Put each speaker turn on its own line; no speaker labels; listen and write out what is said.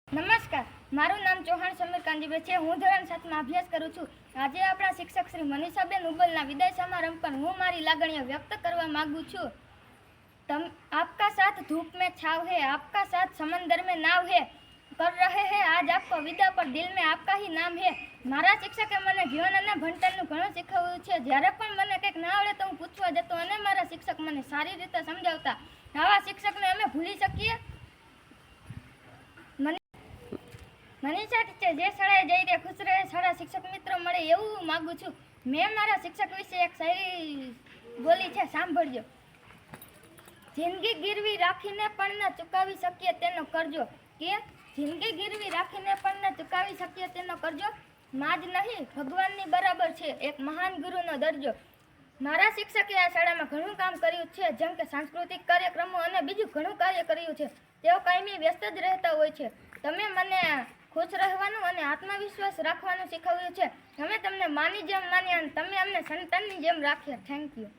નમસ્કાર, મારું નામ ચૌહાણ સમીર કાંજીભાઈ છે. હું ધોરણ 7માં અભ્યાસ કરું છું. આજે આપણા શિક્ષક શ્રી મનીષાબેન ઉબલના વિદાય સમારંભ પર હું મારી લાગણીઓ વ્યક્ત કરવા માંગુ છું. आपका साथ धूप में छाव है, आपका साथ समंदर में नाव है, कर रहे हैं आज आपको विदा पर दिल में आपका ही नाम है. મારા શિક્ષકે મને જીવન અને ભણતરનું ઘણું શીખવ્યું છે. જ્યારે પણ મને કંઈક ના આવડે તો હું પૂછવા જતો અને મારા શિક્ષક મને સારી રીતે સમજાવતા. આવા શિક્ષકને અમે ભૂલી શકીએ? મનીષા ટીચર જે શાળાએ જઈ રહે ખુશ રહે, સારા શિક્ષક મિત્રો મળે એવું માગું છું. મેં મારા શિક્ષક વિશે એક શાયરી બોલી છે, સાંભળજો. જિંદગી ગીરવી રાખીને પણ ન ચૂકવી શકીએ તેનો કરજો, કે જિંદગી ગીરવી રાખીને પણ ન ચૂકવી શકીએ તેનો કરજો માં જ નહીં ભગવાનની બરાબર છે એક મહાન ગુરુનો દરજ્જો. મારા શિક્ષકે આ શાળામાં ઘણું કામ કર્યું છે, જેમ કે સાંસ્કૃતિક કાર્યક્રમો અને બીજું ઘણું કાર્ય કર્યું છે. તેઓ કાયમી વ્યસ્ત જ રહેતા હોય છે. તમે મને ખુશ રહેવાનું અને આત્મવિશ્વાસ રાખવાનું શીખવ્યું છે. અમે તમને માની જેમ માન્યા અને તમે અમને સંતાનની જેમ રાખ્યા. Thank you.